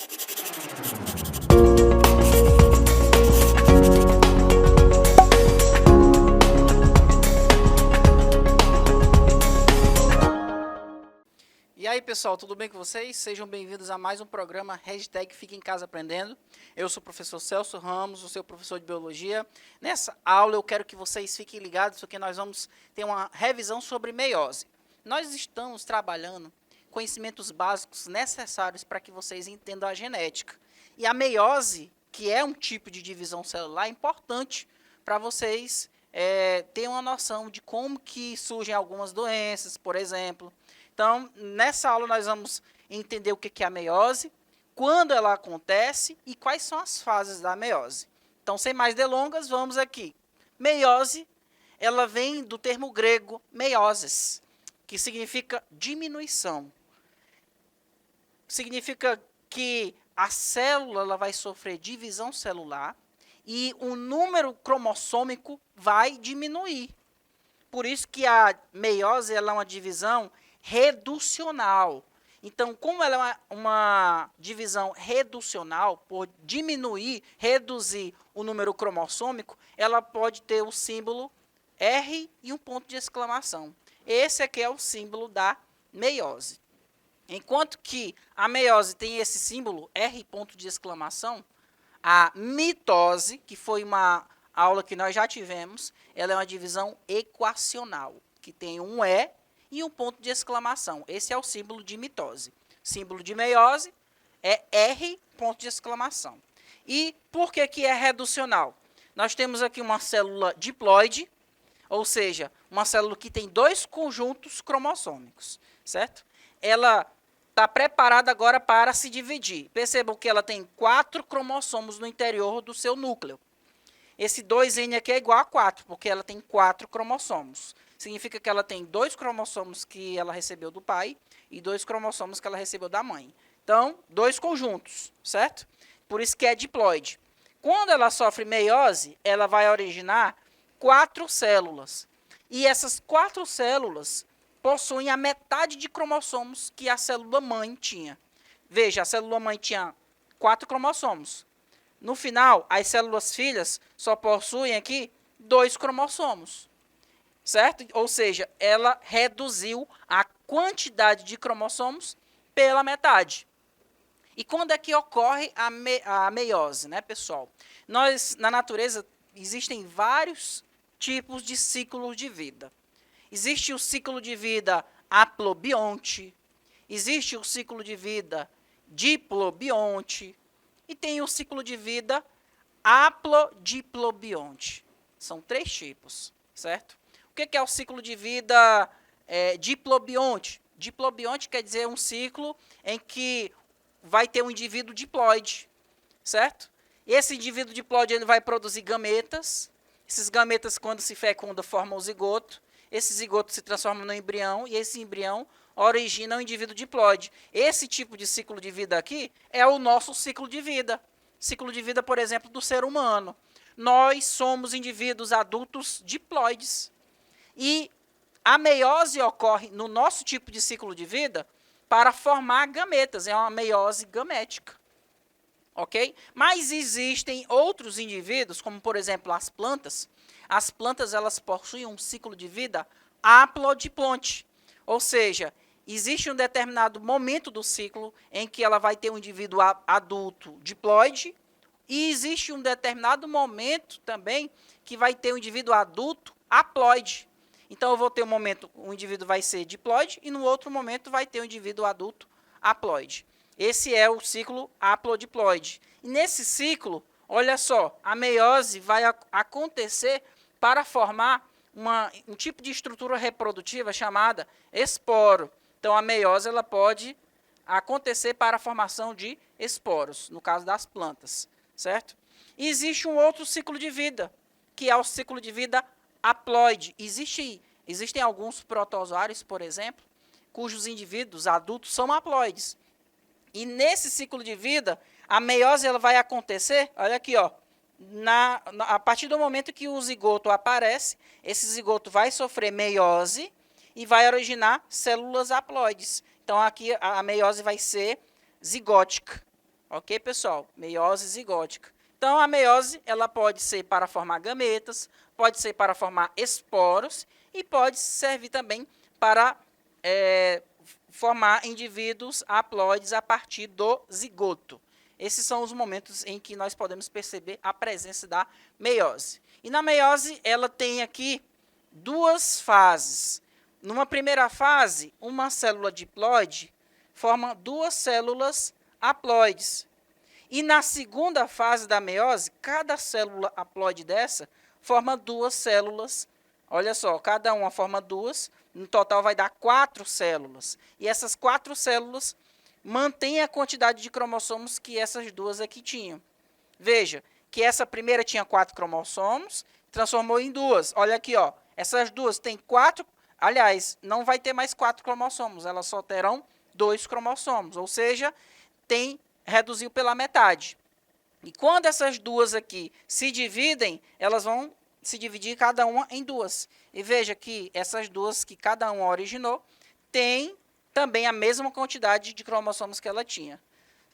E aí pessoal, tudo bem com vocês? Sejam bem-vindos a mais um programa Fique em Casa Aprendendo. Eu sou o professor Celso Ramos, o seu professor de Biologia. Nessa aula eu quero que vocês fiquem ligados porque nós vamos ter uma revisão sobre meiose. Nós estamos trabalhando conhecimentos básicos necessários para que vocês entendam a genética. E a meiose, que é um tipo de divisão celular, é importante para vocês terem uma noção de como que surgem algumas doenças, por exemplo. Então, nessa aula nós vamos entender o que é a meiose, quando ela acontece e quais são as fases da meiose. Então, sem mais delongas, vamos aqui. Meiose, ela vem do termo grego meioses, que significa diminuição. Significa que a célula ela vai sofrer divisão celular e o número cromossômico vai diminuir. Por isso que a meiose ela é uma divisão reducional. Então, como ela é uma divisão reducional, por diminuir, reduzir o número cromossômico, ela pode ter o símbolo R e um ponto de exclamação. Esse aqui é o símbolo da meiose. Enquanto que a meiose tem esse símbolo R ponto de exclamação, a mitose, que foi uma aula que nós já tivemos, ela é uma divisão equacional, que tem um E e um ponto de exclamação. Esse é o símbolo de mitose. Símbolo de meiose é R, ponto de exclamação. E por que é reducional? Nós temos aqui uma célula diploide, ou seja, uma célula que tem dois conjuntos cromossômicos, certo? Ela está preparada agora para se dividir. Percebam que ela tem 4 cromossomos no interior do seu núcleo. Esse 2N aqui é igual a 4, porque ela tem 4 cromossomos. Significa que ela tem 2 cromossomos que ela recebeu do pai e 2 cromossomos que ela recebeu da mãe. Então, 2 conjuntos, certo? Por isso que é diploide. Quando ela sofre meiose, ela vai originar 4 células. E essas 4 células possuem a metade de cromossomos que a célula mãe tinha. Veja, a célula mãe tinha 4 cromossomos. No final, as células filhas só possuem aqui 2 cromossomos. Certo? Ou seja, ela reduziu a quantidade de cromossomos pela metade. E quando é que ocorre a meiose, né, pessoal? Na natureza, existem vários tipos de ciclos de vida. Existe o ciclo de vida haplobionte, existe o ciclo de vida diplobionte e tem o ciclo de vida haplodiplobionte. São 3 tipos, certo? O que é o ciclo de vida diplobionte? Diplobionte quer dizer um ciclo em que vai ter um indivíduo diploide, certo? E esse indivíduo diploide ele vai produzir gametas. Esses gametas, quando se fecundam, formam o zigoto. Esse zigoto se transforma no embrião e esse embrião origina um indivíduo diploide. Esse tipo de ciclo de vida aqui é o nosso ciclo de vida. Ciclo de vida, por exemplo, do ser humano. Nós somos indivíduos adultos diploides. E a meiose ocorre no nosso tipo de ciclo de vida para formar gametas, é uma meiose gamética, ok? Mas existem outros indivíduos, como por exemplo as plantas. As plantas elas possuem um ciclo de vida haplodiplonte, ou seja, existe um determinado momento do ciclo em que ela vai ter um indivíduo adulto diploide e existe um determinado momento também que vai ter um indivíduo adulto haploide. Então, eu vou ter um momento, o indivíduo vai ser diploide, e no outro momento vai ter um indivíduo adulto haploide. Esse é o ciclo haplodiploide. E nesse ciclo, olha só, a meiose vai acontecer para formar um tipo de estrutura reprodutiva chamada esporo. Então, a meiose ela pode acontecer para a formação de esporos, no caso das plantas, certo? E existe um outro ciclo de vida, que é o ciclo de vida haploide. Existem alguns protozoários, por exemplo, cujos indivíduos adultos são haploides. E nesse ciclo de vida, a meiose ela vai acontecer, olha aqui, ó, a partir do momento que o zigoto aparece, esse zigoto vai sofrer meiose e vai originar células haploides. Então, aqui a meiose vai ser zigótica, Ok, pessoal? Meiose zigótica. Então, a meiose ela pode ser para formar gametas, pode ser para formar esporos e pode servir também para formar indivíduos haploides a partir do zigoto. Esses são os momentos em que nós podemos perceber a presença da meiose. E na meiose, ela tem aqui duas fases. Numa primeira fase, uma célula diploide forma duas células haploides. E na segunda fase da meiose, cada célula haploide dessa forma duas células. Olha só, cada uma forma duas, no total vai dar 4 células. E essas 4 células mantêm a quantidade de cromossomos que essas duas aqui tinham. Veja, que essa primeira tinha 4 cromossomos, transformou em duas. Olha aqui, ó, essas duas têm 4, aliás, não vai ter mais 4 cromossomos, elas só terão 2 cromossomos, ou seja, reduziu pela metade. E quando essas duas aqui se dividem, elas vão se dividir cada uma em duas. E veja que essas duas que cada uma originou, têm também a mesma quantidade de cromossomos que ela tinha.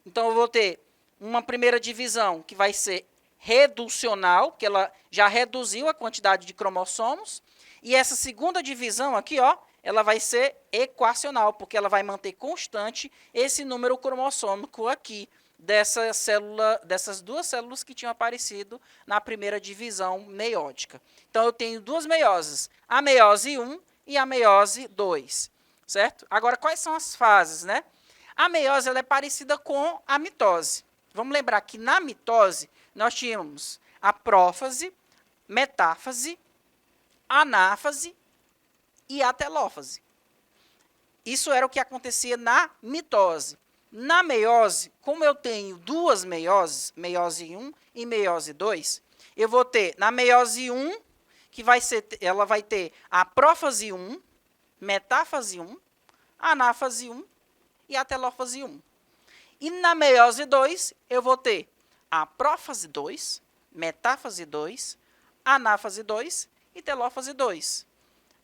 Então, eu vou ter uma primeira divisão que vai ser reducional, que ela já reduziu a quantidade de cromossomos, e essa segunda divisão aqui, ó, ela vai ser equacional, porque ela vai manter constante esse número cromossômico aqui dessas duas células que tinham aparecido na primeira divisão meiótica. Então, eu tenho duas meioses, a meiose 1 e a meiose 2, certo? Agora, quais são as fases, né? A meiose ela é parecida com a mitose. Vamos lembrar que na mitose, nós tínhamos a prófase, metáfase, anáfase e a telófase. Isso era o que acontecia na mitose. Na meiose, como eu tenho duas meioses, meiose 1 e meiose 2, eu vou ter na meiose 1, que ela vai ter a prófase 1, metáfase 1, anáfase 1 e a telófase 1. E na meiose 2, eu vou ter a prófase 2, metáfase 2, anáfase 2 e telófase 2.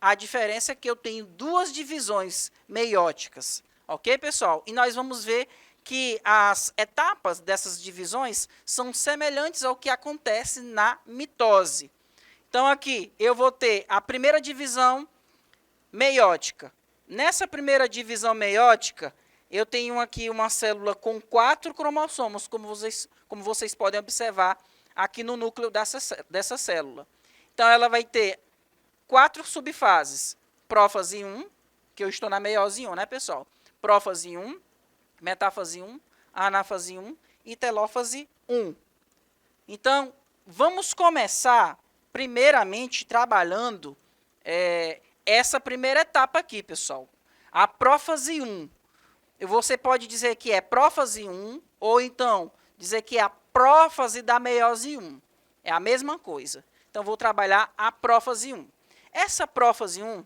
A diferença é que eu tenho duas divisões meióticas. Ok, pessoal? E nós vamos ver que as etapas dessas divisões são semelhantes ao que acontece na mitose. Então, aqui, eu vou ter a primeira divisão meiótica. Nessa primeira divisão meiótica, eu tenho aqui uma célula com 4 cromossomos, como vocês podem observar aqui no núcleo dessa célula. Então, ela vai ter 4 subfases. Prófase 1, que eu estou na meiose 1, né, pessoal? Prófase 1, metáfase 1, anáfase 1 e telófase 1. Então, vamos começar, primeiramente, trabalhando essa primeira etapa aqui, pessoal. A prófase 1. Você pode dizer que é prófase 1, ou então dizer que é a prófase da meiose 1. É a mesma coisa. Então, vou trabalhar a prófase 1. Essa prófase 1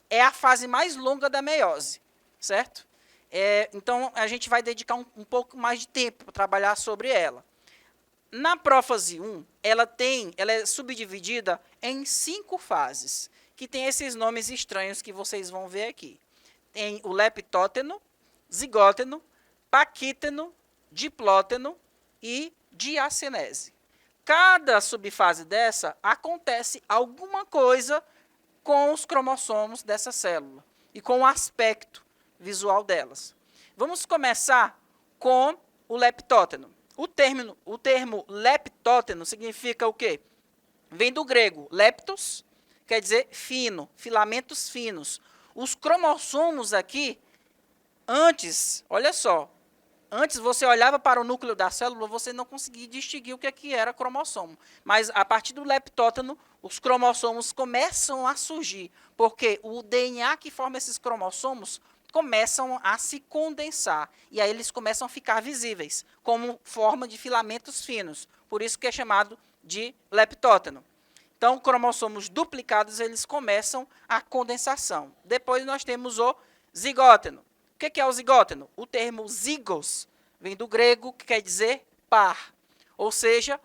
é a fase mais longa da meiose, certo? Então, a gente vai dedicar um pouco mais de tempo para trabalhar sobre ela. Na prófase 1, ela é subdividida em 5 fases, que tem esses nomes estranhos que vocês vão ver aqui. Tem o leptóteno, zigóteno, paquíteno, diplóteno e diacenese. Cada subfase dessa acontece alguma coisa com os cromossomos dessa célula e com o aspecto visual delas. Vamos começar com o leptóteno. O termo leptóteno significa o quê? Vem do grego leptos, quer dizer fino, filamentos finos. Os cromossomos aqui, olha só, antes você olhava para o núcleo da célula, você não conseguia distinguir o que era cromossomo. Mas a partir do leptóteno, os cromossomos começam a surgir, porque o DNA que forma esses cromossomos começam a se condensar, e aí eles começam a ficar visíveis, como forma de filamentos finos, por isso que é chamado de leptóteno. Então, cromossomos duplicados, eles começam a condensação. Depois nós temos o zigóteno. O que é o zigóteno? O termo zigos vem do grego, que quer dizer par. Ou seja,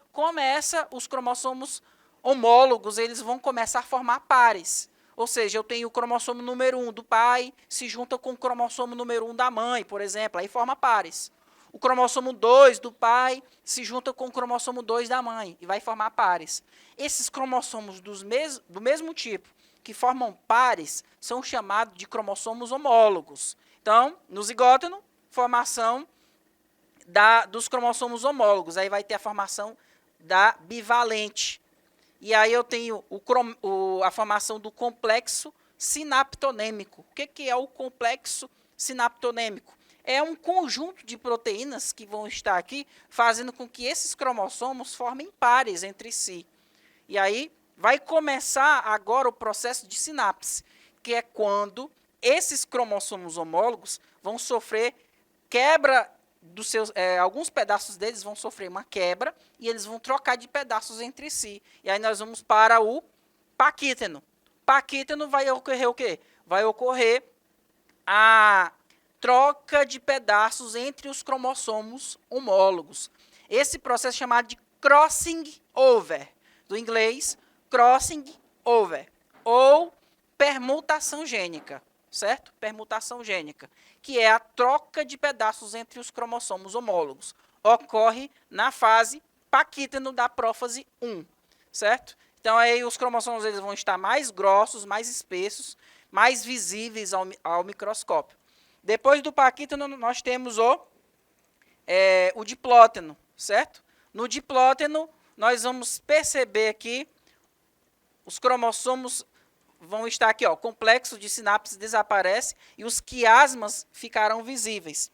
os cromossomos homólogos, eles vão começar a formar pares. Ou seja, eu tenho o cromossomo número 1 do pai, se junta com o cromossomo número 1 da mãe, por exemplo, aí forma pares. o cromossomo 2 do pai se junta com o cromossomo 2 da mãe e vai formar pares. Esses cromossomos do mesmo tipo, que formam pares, são chamados de cromossomos homólogos. Então, no zigóteno, formação dos cromossomos homólogos. Aí vai ter a formação da bivalente. E aí eu tenho a formação do complexo sinaptonêmico. O que é o complexo sinaptonêmico? É um conjunto de proteínas que vão estar aqui fazendo com que esses cromossomos formem pares entre si. E aí vai começar agora o processo de sinapse, que é quando esses cromossomos homólogos vão sofrer quebra dos seus, alguns pedaços deles vão sofrer uma quebra e eles vão trocar de pedaços entre si. E aí nós vamos para o paquíteno. Paquíteno vai ocorrer o quê? Vai ocorrer a troca de pedaços entre os cromossomos homólogos. Esse processo é chamado de crossing over, do inglês crossing over, ou permutação gênica, certo? Permutação gênica, que é a troca de pedaços entre os cromossomos homólogos. Ocorre na fase paquíteno da prófase 1, certo? Então, aí os cromossomos eles vão estar mais grossos, mais espessos, mais visíveis ao microscópio. Depois do paquíteno, nós temos o diplóteno, certo? No diplóteno, nós vamos perceber aqui os cromossomos vão estar aqui, ó, o complexo de sinapse desaparece e os quiasmas ficarão visíveis.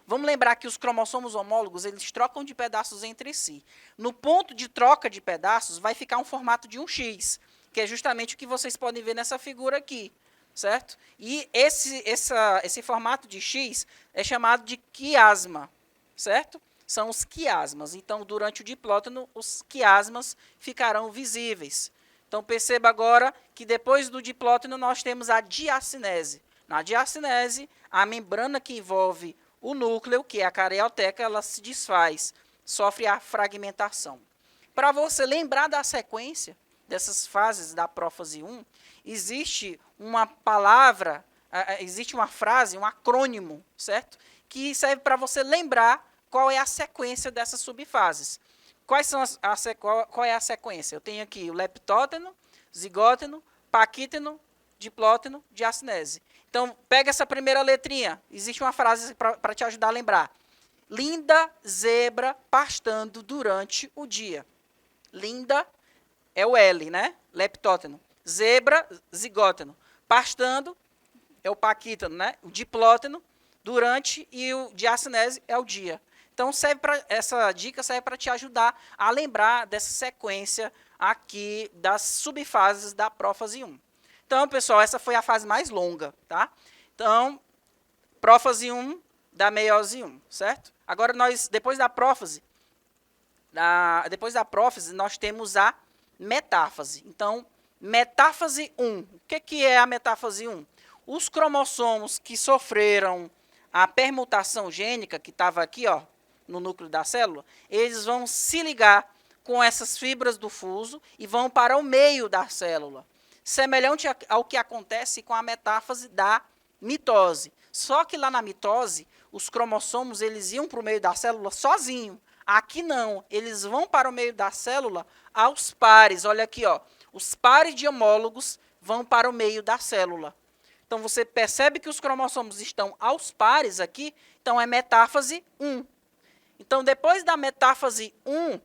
Vamos lembrar que os cromossomos homólogos, eles trocam de pedaços entre si. No ponto de troca de pedaços, vai ficar um formato de um X, que é justamente o que vocês podem ver nessa figura aqui, certo? E esse formato de X é chamado de quiasma, certo? São os quiasmas. Então, durante o diplóteno, os quiasmas ficarão visíveis. Então, perceba agora que depois do diplóteno nós temos a diacinese. Na diacinese, a membrana que envolve o núcleo, que é a carioteca, ela se desfaz, sofre a fragmentação. Para você lembrar da sequência dessas fases da prófase 1, existe uma palavra, existe uma frase, um acrônimo, certo? Que serve para você lembrar qual é a sequência dessas subfases. Qual é a sequência? Eu tenho aqui o leptóteno, zigóteno, paquíteno, diplóteno, diacinese. Então, pega essa primeira letrinha. Existe uma frase para te ajudar a lembrar. Linda zebra pastando durante o dia. Linda é o L, né? Leptóteno. Zebra, zigóteno. Pastando é o paquíteno, né? O diplóteno, durante, e o diacinese é o dia. Então, essa dica serve para te ajudar a lembrar dessa sequência aqui das subfases da prófase 1. Então, pessoal, essa foi a fase mais longa, tá? Então, prófase 1 da meiose 1, certo? Agora, depois da prófase, nós temos a metáfase. Então, metáfase 1. O que é a metáfase 1? Os cromossomos que sofreram a permutação gênica, que estava aqui, ó, no núcleo da célula, eles vão se ligar com essas fibras do fuso e vão para o meio da célula. Semelhante ao que acontece com a metáfase da mitose. Só que lá na mitose, os cromossomos eles iam para o meio da célula sozinho. Aqui não, eles vão para o meio da célula aos pares. Olha aqui, ó, os pares de homólogos vão para o meio da célula. Então, você percebe que os cromossomos estão aos pares aqui, então é metáfase 1. Então, depois da metáfase 1,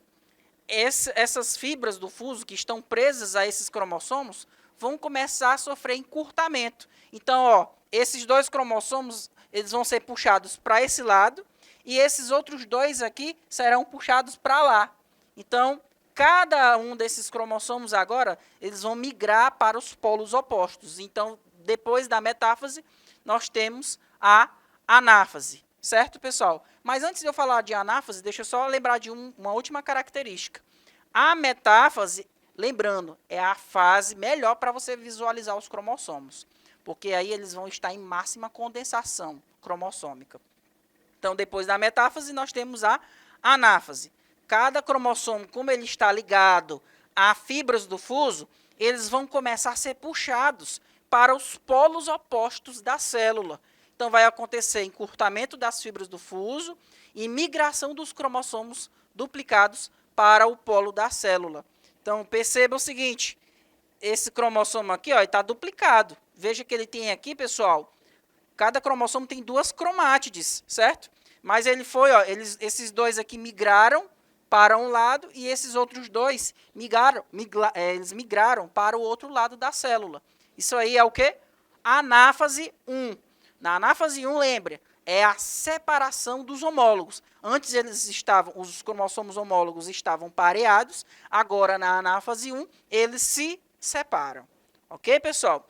essas fibras do fuso que estão presas a esses cromossomos vão começar a sofrer encurtamento. Então, ó, esses dois cromossomos eles vão ser puxados para esse lado e esses outros dois aqui serão puxados para lá. Então, cada um desses cromossomos agora eles vão migrar para os polos opostos. Então, depois da metáfase, nós temos a anáfase. Certo, pessoal? Mas antes de eu falar de anáfase, deixa eu só lembrar de uma última característica. A metáfase, lembrando, é a fase melhor para você visualizar os cromossomos, porque aí eles vão estar em máxima condensação cromossômica. Então, depois da metáfase, nós temos a anáfase. Cada cromossomo, como ele está ligado a fibras do fuso, eles vão começar a ser puxados para os polos opostos da célula. Então, vai acontecer encurtamento das fibras do fuso e migração dos cromossomos duplicados para o polo da célula. Então, perceba o seguinte, esse cromossomo aqui está duplicado. Veja que ele tem aqui, pessoal, cada cromossomo tem 2 cromátides, certo? Mas ele foi, esses 2 aqui migraram para um lado e esses outros 2 eles migraram para o outro lado da célula. Isso aí é o quê? Anáfase 1. Na anáfase 1, lembre, é a separação dos homólogos. Antes os cromossomos homólogos estavam pareados, agora na anáfase 1 eles se separam. Ok, pessoal?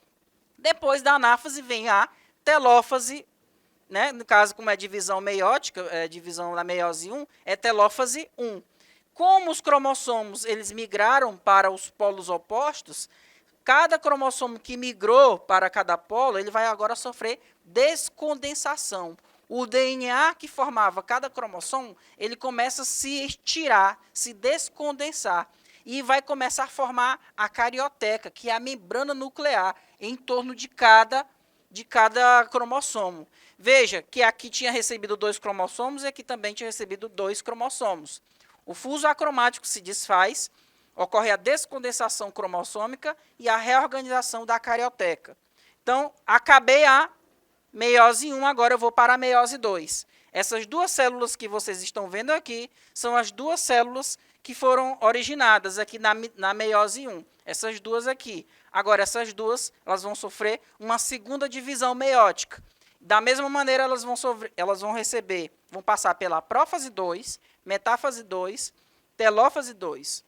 Depois da anáfase vem a telófase, né? No caso, como é divisão meiótica, divisão da meiose 1, é telófase 1. Como os cromossomos eles migraram para os polos opostos, cada cromossomo que migrou para cada polo, ele vai agora sofrer descondensação. O DNA que formava cada cromossomo, ele começa a se estirar, se descondensar, e vai começar a formar a carioteca, que é a membrana nuclear, em torno de cada cromossomo. Veja que aqui tinha recebido 2 cromossomos e aqui também tinha recebido 2 cromossomos. O fuso acromático se desfaz, ocorre a descondensação cromossômica e a reorganização da carioteca. Então, acabei a meiose 1, agora eu vou para a meiose 2. Essas 2 células que vocês estão vendo aqui são as 2 células que foram originadas aqui na meiose 1. Essas 2 aqui. Agora, essas 2 elas vão sofrer uma segunda divisão meiótica. Da mesma maneira, elas vão passar pela prófase 2, metáfase 2, telófase 2.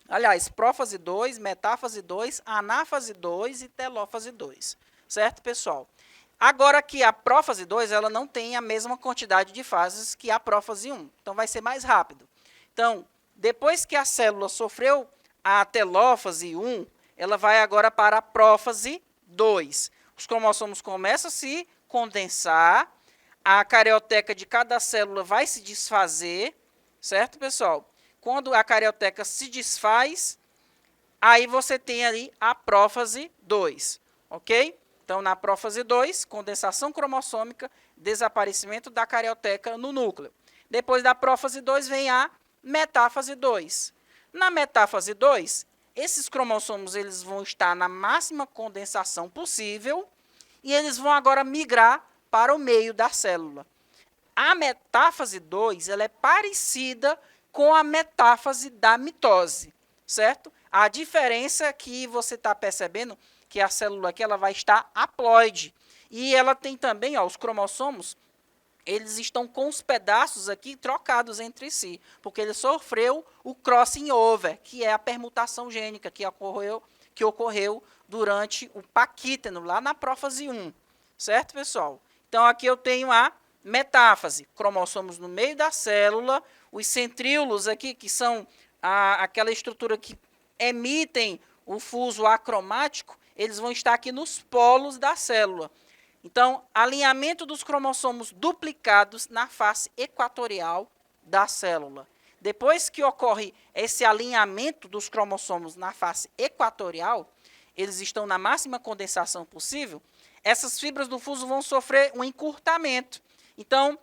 Aliás, prófase 2, metáfase 2, anáfase 2 e telófase 2. Certo, pessoal? Agora que a prófase 2, ela não tem a mesma quantidade de fases que a prófase 1. Então, vai ser mais rápido. Então, depois que a célula sofreu a telófase 1, ela vai agora para a prófase 2. Os cromossomos começam a se condensar, a carioteca de cada célula vai se desfazer, certo, pessoal? Quando a carioteca se desfaz, aí você tem ali a prófase 2, ok? Então, na prófase 2, condensação cromossômica, desaparecimento da carioteca no núcleo. Depois da prófase 2 vem a metáfase 2. Na metáfase 2, esses cromossomos eles vão estar na máxima condensação possível e eles vão agora migrar para o meio da célula. A metáfase 2 ela é parecida com a metáfase da mitose, certo? A diferença é que você está percebendo que a célula aqui ela vai estar haploide. E ela tem também, os cromossomos, eles estão com os pedaços aqui trocados entre si, porque ele sofreu o crossing over, que é a permutação gênica que ocorreu durante o paquíteno, lá na prófase 1. Certo, pessoal? Então, aqui eu tenho a metáfase, cromossomos no meio da célula, os centríolos aqui, que são aquela estrutura que emitem o fuso acromático, eles vão estar aqui nos polos da célula. Então, alinhamento dos cromossomos duplicados na face equatorial da célula. Depois que ocorre esse alinhamento dos cromossomos na face equatorial, eles estão na máxima condensação possível, essas fibras do fuso vão sofrer um encurtamento. Então,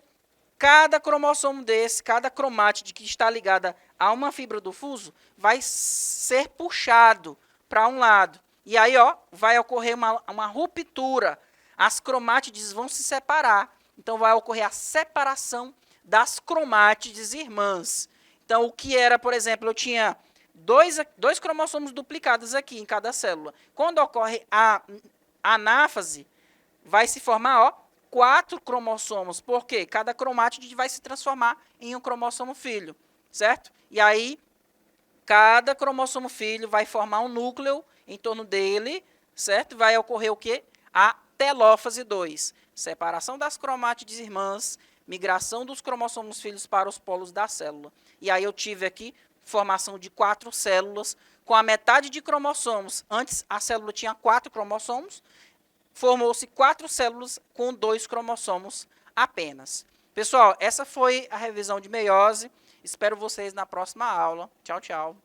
cada cromossomo desse, cada cromátide que está ligada a uma fibra do fuso, vai ser puxado para um lado. E aí, vai ocorrer uma ruptura. As cromátides vão se separar. Então, vai ocorrer a separação das cromátides irmãs. Então, o que era, por exemplo, eu tinha dois cromossomos duplicados aqui em cada célula. Quando ocorre a anáfase, vai se formar 4 cromossomos. Por quê? Cada cromátide vai se transformar em um cromossomo filho, certo? E aí, cada cromossomo filho vai formar um núcleo em torno dele, certo? Vai ocorrer o quê? A telófase 2, separação das cromátides irmãs, migração dos cromossomos filhos para os polos da célula. E aí eu tive aqui formação de 4 células com a metade de cromossomos. Antes a célula tinha 4 cromossomos, formou-se 4 células com 2 cromossomos apenas. Pessoal, essa foi a revisão de meiose. Espero vocês na próxima aula. Tchau, tchau.